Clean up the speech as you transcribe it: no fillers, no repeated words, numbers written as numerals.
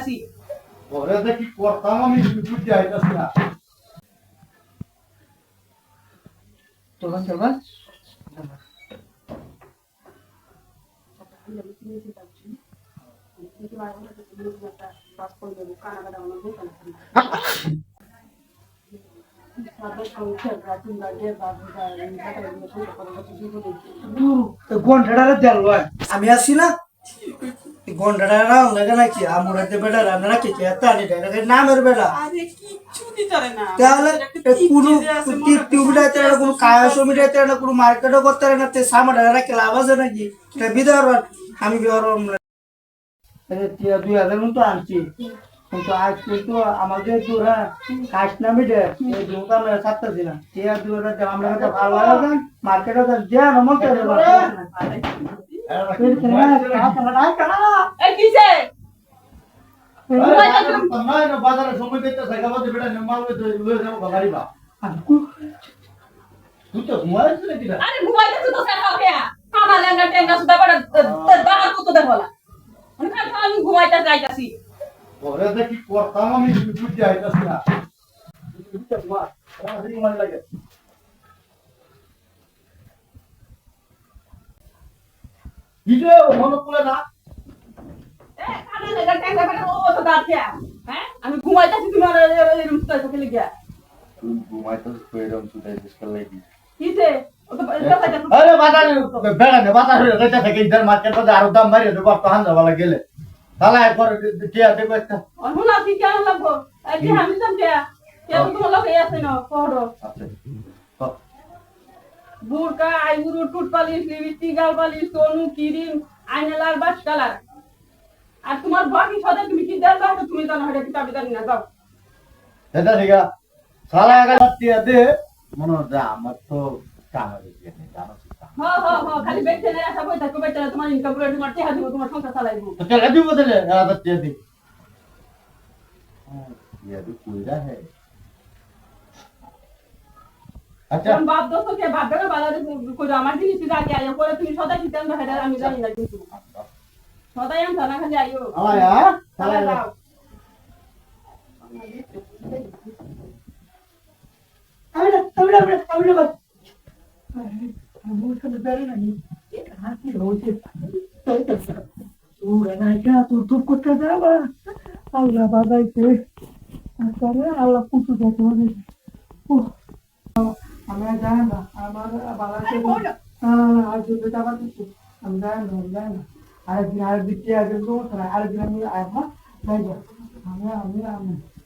যাইতাছি ওরে যে কি করতাম আমি বুঝতে আইতাছি না চলবা চলবা ঘন্টাটা দেল আমি আসি না ঘন্টাটা রাউন্ড লাগে নাকি আমরা যে বেটা রান্না রাখি কি এত আনি দেয় নামের বেটা আরে কিচ্ছু দিতারে না তাহলে কোনো টিউবিটাতে কোনো কায়াসো মিটাতে না কোনো মার্কেটও করতে না তে সামাটা রাখি লাভ আছে নাকি এটা বিদার আমি বিহার দুই হাজার মতো আনছি কিন্তু আজ কিন্তু আমাদের তোরা কাজ না মিটে আমরা সাতটা দিলাম টিয়া দুই হাজার আমরা কাছে ভালো লাগে মার্কেটে যে আমার এই কিসে বাজারে সময় দেখতে থাকা বাদে বেটা নেমাল লয়ে যাবো গাড়ি বা তুই তো ঘুমাইছিস নাকি না আরে ঘুমাইতেছ তো স্যার হবে আমার লেঙ্গা টেঙ্গা সুদা বড় বাহার কত দেখো না আমি ঘুমাইতে যাইতাছি ওরে যে কি করতাম আমি বুঝতে আইতাছি না লাগে ভিডিও মনে পড়ে না আমার লেঙ্গা টেঙ্গা বড় ও তো দাঁড়িয়ে হ্যাঁ আমি ঘুমাইতেছি তুমি এরকম সুদা খেলে গিয়া তুই ঘুমাইতেছিস তো এরকম সুদাইছিস করলে কি কিসে ও তো আরে বাজারে বেড়া নে বাজারে রেটা থেকে ইদার মার্কেট বাজার আরো দাম বাড়িয়ে দেবো তো হান্দা বলা গেলে তাহলে একবার টিয়া দেবো একটা অন্য কি কেমন লাগবো এই আমি জানতে কেন তোমার লোক আছে না পড়ো আচ্ছা বুড়কা আইগুরু টুট পালিশ লিপস্টিক গাল পালিশ সোনু ক্রিম আইনালার বাস কালার আর তোমার বাকি সদা তুমি কি দেন দাও তুমি জানো হড়ে কিতাব জানি না যাও এটা ঠিক আছে সালা আগে টিয়া দে মনে হচ্ছে আমার তো কাম আছে জানো হ্যাঁ হ্যাঁ হ্যাঁ খালি বেচে না আসা বই থাকো বেচে তোমার ইনকাম করে তোমার টিহা দিব তোমার সংসার চালাইবো तो चला दी बदले रात टिया दी ये भी कुइरा है अच्छा কোন বাপ দোস্ত কে বাপ দেবে বালারে কই আমার জিনিস আগে আইও পরে তুমি সদা কিতাব না হেডা আমি জানি না কিন্তু সদাই আম জানা খালি আইও हाँ यार চলে যাও আমি বাস मुझे बेरे नहीं कहाँ की रोज़े तू रहना क्या तू कुत्ता जावा अल्लाह बाबा इसे अरे अल्लाह कुछ जाते हो हमें जाना हमारे बाबा से आज जो बेटा बात हम जाना आज बिटिया जो तो आज दिन में आया था नहीं हमें